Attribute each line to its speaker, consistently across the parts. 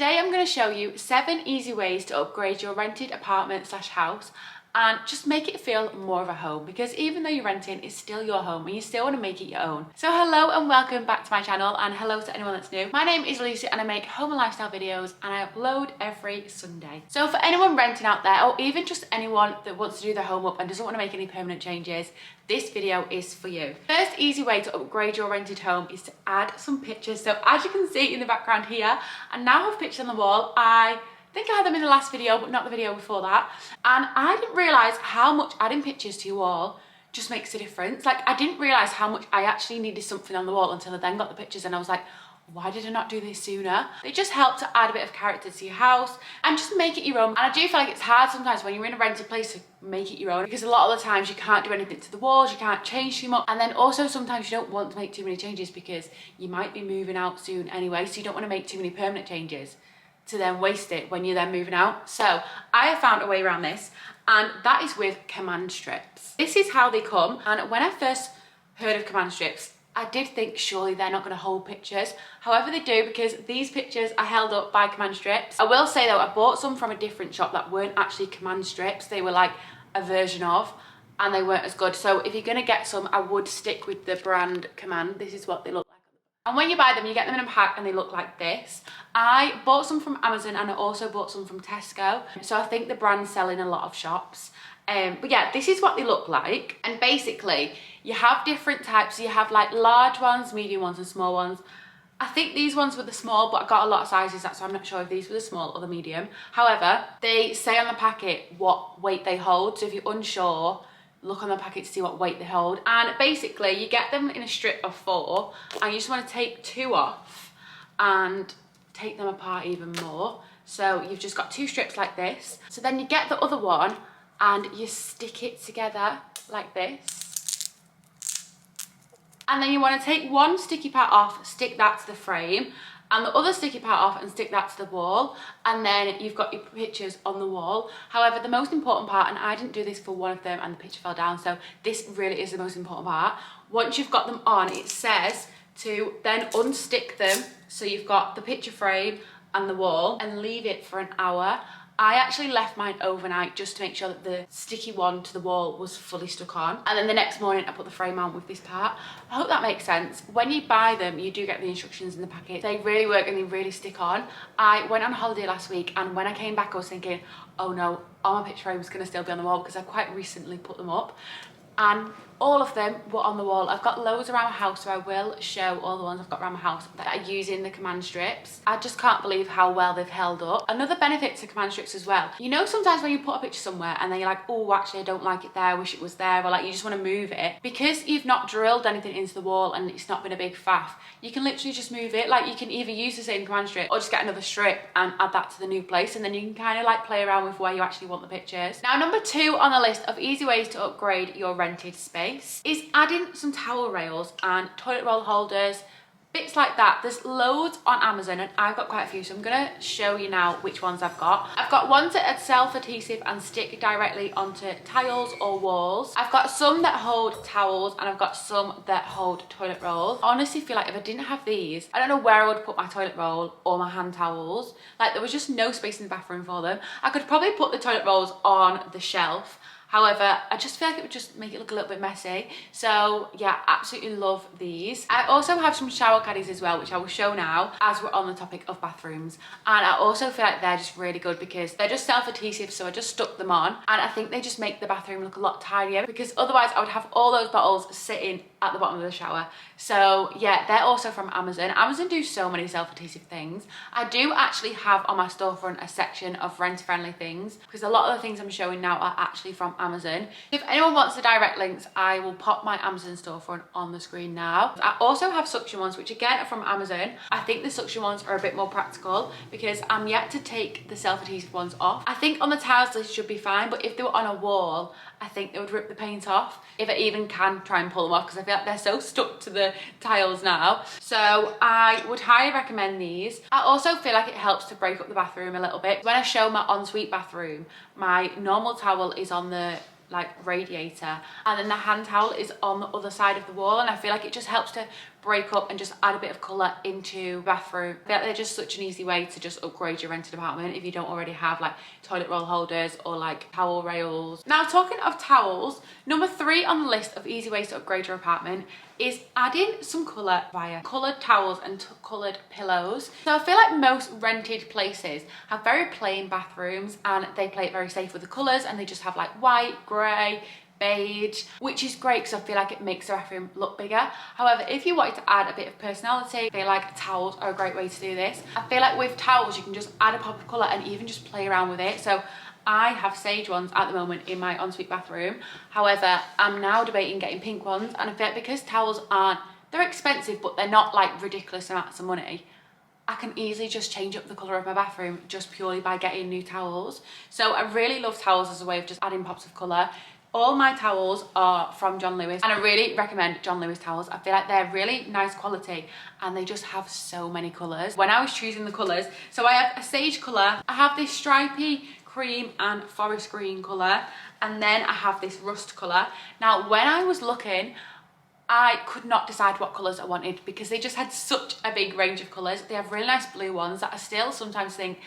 Speaker 1: Today I'm going to show you 7 easy ways to upgrade your rented apartment slash house and just make it feel more of a home, because even though you're renting, it's still your home and you still want to make it your own. So hello and welcome back to my channel, and hello to anyone that's new. My name is Lucy and I make home and lifestyle videos and I upload every Sunday. So for anyone renting out there, or even just anyone that wants to do their home up and doesn't want to make any permanent changes, this video is for you. First easy way to upgrade your rented home is to add some pictures. So as you can see in the background here, I now have pictures on the wall. I think I had them in the last video, but not the video before that. And I didn't realise how much adding pictures to your wall just makes a difference. Like, I didn't realise how much I actually needed something on the wall until I then got the pictures and I was like, why did I not do this sooner? They just help to add a bit of character to your house and just make it your own. And I do feel like it's hard sometimes when you're in a rented place to make it your own, because a lot of the times you can't do anything to the walls, you can't change too much. And then also sometimes you don't want to make too many changes because you might be moving out soon anyway, so you don't want to make too many permanent changes to then waste it when you're then moving out. So I have found a way around this, and that is with command strips. This is how they come, and when I first heard of command strips, I did think surely they're not going to hold pictures. However, they do, because these pictures are held up by command strips. I will say though, I bought some from a different shop that weren't actually command strips. They were like a version of, and they weren't as good. So if you're going to get some, I would stick with the brand Command. This is what they look like. And when you buy them, you get them in a pack and they look like this. I bought some from Amazon and I also bought some from Tesco. So I think the brand's sell in a lot of shops. But yeah, this is what they look like. And basically, you have different types. So you have like large ones, medium ones and small ones. I think these ones were the small, but I got a lot of sizes, so I'm not sure if these were the small or the medium. However, they say on the packet what weight they hold. So if you're unsure, look on the packet to see what weight they hold. And basically you get them in a strip of 4 and you just want to take 2 off and take them apart even more. So you've just got 2 strips like this. So then you get the other one and you stick it together like this. And then you want to take one sticky part off, stick that to the frame, and the other sticky part off and stick that to the wall, and then you've got your pictures on the wall. However, the most important part, and I didn't do this for one of them and the picture fell down, so this really is the most important part. Once you've got them on, it says to then unstick them, so you've got the picture frame and the wall, and leave it for an hour. I actually left mine overnight just to make sure that the sticky one to the wall was fully stuck on. And then the next morning I put the frame on with this part. I hope that makes sense. When you buy them, you do get the instructions in the packet. They really work and they really stick on. I went on holiday last week and when I came back I was thinking, oh no, all my picture frames are gonna still be on the wall because I quite recently put them up. And all of them were on the wall. I've got loads around my house, so I will show all the ones I've got around my house that are using the command strips. I just can't believe how well they've held up. Another benefit to command strips as well, you know, sometimes when you put a picture somewhere and then you're like, oh, actually I don't like it there, I wish it was there, or like you just want to move it. Because you've not drilled anything into the wall and it's not been a big faff, you can literally just move it. Like, you can either use the same command strip or just get another strip and add that to the new place, and then you can kind of like play around with where you actually want the pictures. Now, number 2 on the list of easy ways to upgrade your rented space is adding some towel rails and toilet roll holders, bits like that. There's loads on Amazon and I've got quite a few, so I'm gonna show you now which ones I've got. I've got ones that are self-adhesive and stick directly onto tiles or walls. I've got some that hold towels and I've got some that hold toilet rolls. I honestly feel like if I didn't have these, I don't know where I would put my toilet roll or my hand towels. Like, there was just no space in the bathroom for them. I could probably put the toilet rolls on the shelf. However, I just feel like it would just make it look a little bit messy. So yeah, absolutely love these. I also have some shower caddies as well, which I will show now as we're on the topic of bathrooms. And I also feel like they're just really good because they're just self-adhesive, so I just stuck them on. And I think they just make the bathroom look a lot tidier, because otherwise I would have all those bottles sitting at the bottom of the shower. So yeah, they're also from Amazon. Amazon do so many self-adhesive things. I do actually have on my storefront a section of rent-friendly things, because a lot of the things I'm showing now are actually from Amazon. If anyone wants the direct links, I will pop my Amazon storefront on the screen now. I also have suction ones, which again are from Amazon. I think the suction ones are a bit more practical because I'm yet to take the self-adhesive ones off. I think on the tiles they should be fine, but if they were on a wall, I think they would rip the paint off, if I even can try and pull them off, because I feel like they're so stuck to the tiles now. So I would highly recommend these. I also feel like it helps to break up the bathroom a little bit. When I show my ensuite bathroom, my normal towel is on the like radiator, and then the hand towel is on the other side of the wall, and I feel like it just helps to break up and just add a bit of colour into bathroom. I feel like they're just such an easy way to just upgrade your rented apartment if you don't already have like toilet roll holders or like towel rails. Now, talking of towels, number 3 on the list of easy ways to upgrade your apartment is adding some colour via coloured towels and coloured pillows. So I feel like most rented places have very plain bathrooms and they play it very safe with the colours, and they just have like white, grey, beige, which is great because I feel like it makes the bathroom look bigger. However, if you wanted to add a bit of personality, I feel like towels are a great way to do this. I feel like with towels you can just add a pop of colour and even just play around with it. So I have sage ones at the moment in my ensuite bathroom. However, I'm now debating getting pink ones, and I feel like because towels they're expensive, but they're not like ridiculous amounts of money, I can easily just change up the colour of my bathroom just purely by getting new towels. So I really love towels as a way of just adding pops of colour. All my towels are from John Lewis, and I really recommend John Lewis towels. I feel like they're really nice quality and they just have so many colours. When I was choosing the colours, so I have a sage colour, I have this stripy cream and forest green colour, and then I have this rust colour. Now, when I was looking, I could not decide what colours I wanted because they just had such a big range of colours. They have really nice blue ones that I still sometimes think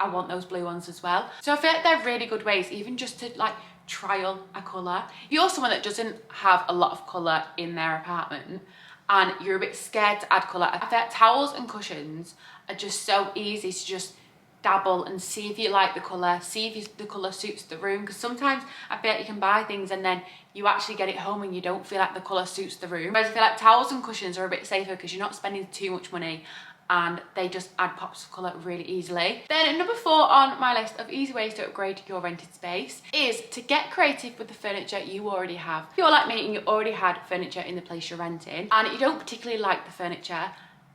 Speaker 1: I want those blue ones as well. So I feel like they're really good ways even just to like trial a colour. If you're someone that doesn't have a lot of colour in their apartment and you're a bit scared to add colour, I feel like towels and cushions are just so easy to just dabble and see if you like the colour, see if the colour suits the room, because sometimes I feel like you can buy things and then you actually get it home and you don't feel like the colour suits the room. Whereas I feel like towels and cushions are a bit safer because you're not spending too much money and they just add pops of colour really easily. Then number 4 on my list of easy ways to upgrade your rented space is to get creative with the furniture you already have. If you're like me and you already had furniture in the place you're renting and you don't particularly like the furniture,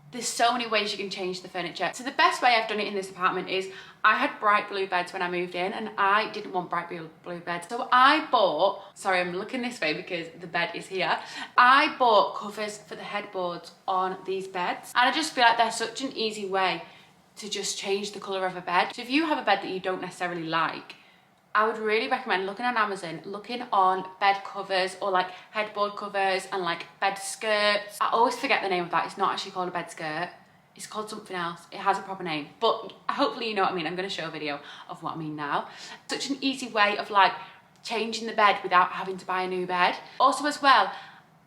Speaker 1: there's so many ways you can change the furniture. So the best way I've done it in this apartment is I had bright blue beds when I moved in and I didn't want bright blue beds. So I bought, sorry, I'm looking this way because the bed is here. I bought covers for the headboards on these beds. And I just feel like they're such an easy way to just change the colour of a bed. So if you have a bed that you don't necessarily like, I would really recommend looking on Amazon, looking on bed covers or like headboard covers and like bed skirts. I always forget the name of that. It's not actually called a bed skirt. It's called something else. It has a proper name, but hopefully you know what I mean. I'm going to show a video of what I mean now. Such an easy way of like changing the bed without having to buy a new bed. Also as well,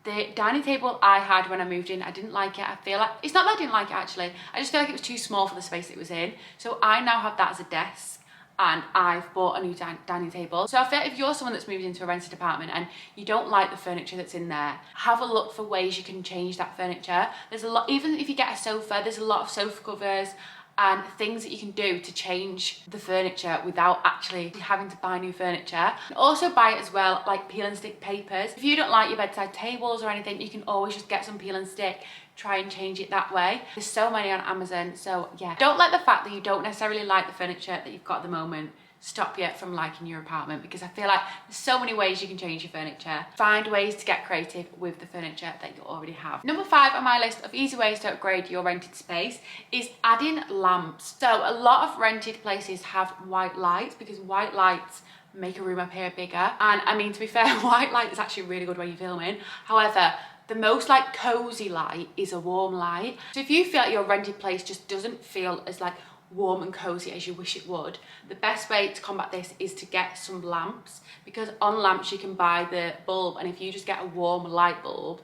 Speaker 1: the dining table I had when I moved in, I didn't like it. I feel like, it's not that I didn't like it actually, I just feel like it was too small for the space it was in. So I now have that as a desk. And I've bought a new dining table. So I feel like if you're someone that's moved into a rented apartment and you don't like the furniture that's in there, have a look for ways you can change that furniture. There's a lot, even if you get a sofa, there's a lot of sofa covers and things that you can do to change the furniture without actually having to buy new furniture. And also buy as well like peel and stick papers. If you don't like your bedside tables or anything, you can always just get some peel and stick, try and change it that way. There's so many on Amazon, so yeah. Don't let the fact that you don't necessarily like the furniture that you've got at the moment stop you from liking your apartment, because I feel like there's so many ways you can change your furniture. Find ways to get creative with the furniture that you already have. Number 5 on my list of easy ways to upgrade your rented space is adding lamps. So a lot of rented places have white lights because white lights make a room appear bigger. And I mean, to be fair, white light is actually really good when you're filming. However, the most like cozy light is a warm light. So if you feel like your rented place just doesn't feel as like warm and cozy as you wish it would, the best way to combat this is to get some lamps, because on lamps you can buy the bulb, and if you just get a warm light bulb,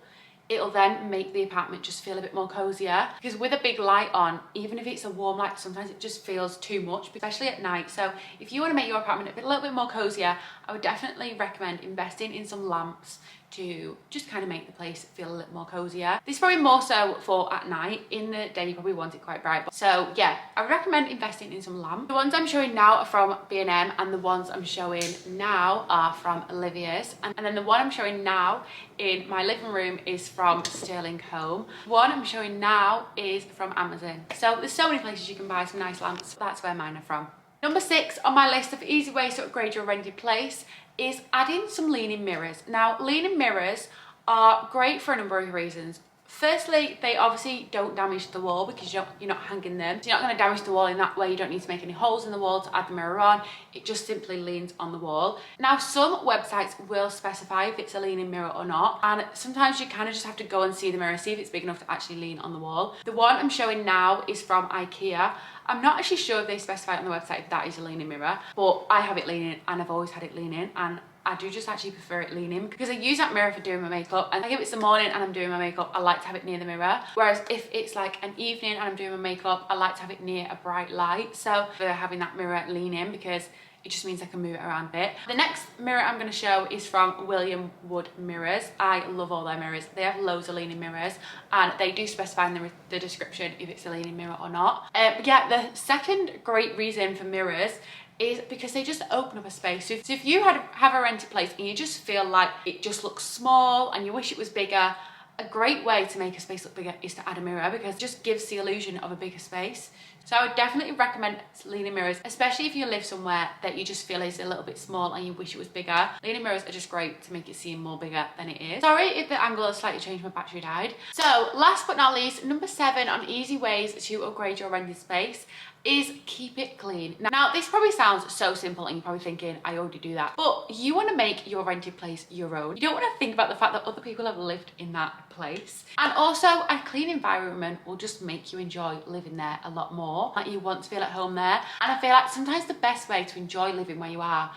Speaker 1: it'll then make the apartment just feel a bit more cozier. Because with a big light on, even if it's a warm light, sometimes it just feels too much, especially at night. So if you want to make your apartment a little bit more cozier, I would definitely recommend investing in some lamps to just kind of make the place feel a little more cozier. This is probably more so for at night. In the day you probably want it quite bright. So yeah, I would recommend investing in some lamps. The ones I'm showing now are from B&M, and the ones I'm showing now are from Olivia's, and then the one I'm showing now in my living room is from Sterling Home. The one I'm showing now is from Amazon. So there's so many places you can buy some nice lamps. That's where mine are from. Number 6 on my list of easy ways to upgrade your rented place is adding some leaning mirrors. Now, leaning mirrors are great for a number of reasons. Firstly, they obviously don't damage the wall because you're not hanging them. So you're not going to damage the wall in that way. You don't need to make any holes in the wall to add the mirror on. It just simply leans on the wall. Now, some websites will specify if it's a leaning mirror or not. And sometimes you kind of just have to go and see the mirror, see if it's big enough to actually lean on the wall. The one I'm showing now is from IKEA. I'm not actually sure if they specify on the website if that is a leaning mirror, but I have it leaning and I've always had it leaning, and I do just actually prefer it leaning because I use that mirror for doing my makeup, and if it's the morning and I'm doing my makeup, I like to have it near the mirror. Whereas if it's like an evening and I'm doing my makeup, I like to have it near a bright light. So for having that mirror leaning, because it just means I can move it around a bit. The next mirror I'm going to show is from William Wood Mirrors. I love all their mirrors. They have loads of leaning mirrors, and they do specify in the description if it's a leaning mirror or not. But yeah, the second great reason for mirrors is because they just open up a space. So if you have a rented place and you just feel like it just looks small and you wish it was bigger, a great way to make a space look bigger is to add a mirror, because it just gives the illusion of a bigger space. So I would definitely recommend leaning mirrors, especially if you live somewhere that you just feel is a little bit small and you wish it was bigger. Leaning mirrors are just great to make it seem more bigger than it is. Sorry if the angle has slightly changed, my battery died. So last but not least, number 7 on easy ways to upgrade your rented space is keep it clean. Now, this probably sounds so simple and you're probably thinking, I already do that. But you want to make your rented place your own. You don't want to think about the fact that other people have lived in that place. And also, a clean environment will just make you enjoy living there a lot more. Like, you want to feel at home there. And I feel like sometimes the best way to enjoy living where you are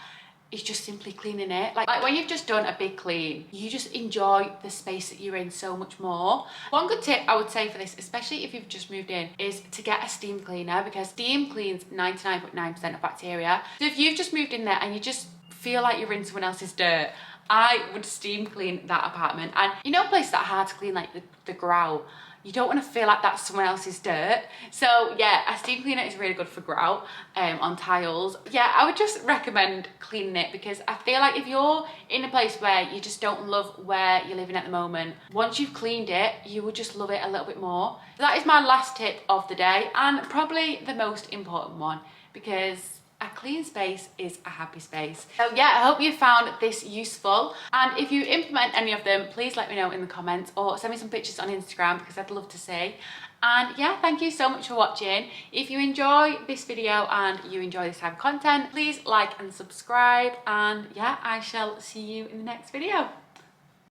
Speaker 1: is just simply cleaning it. Like when you've just done a big clean, you just enjoy the space that you're in so much more. One good tip I would say for this, especially if you've just moved in, is to get a steam cleaner, because steam cleans 99.9% of bacteria. So if you've just moved in there and you just feel like you're in someone else's dirt, I would steam clean that apartment. And you know places that are hard to clean, like the grout, you don't want to feel like that's someone else's dirt. So yeah, a steam cleaner is really good for grout on tiles. Yeah, I would just recommend cleaning it, because I feel like if you're in a place where you just don't love where you're living at the moment, once you've cleaned it, you would just love it a little bit more. So that is my last tip of the day, and probably the most important one, because a clean space is a happy space. So yeah, I hope you found this useful. And if you implement any of them, please let me know in the comments or send me some pictures on Instagram, because I'd love to see. And yeah, thank you so much for watching. If you enjoy this video and you enjoy this type of content, please like and subscribe. And yeah, I shall see you in the next video.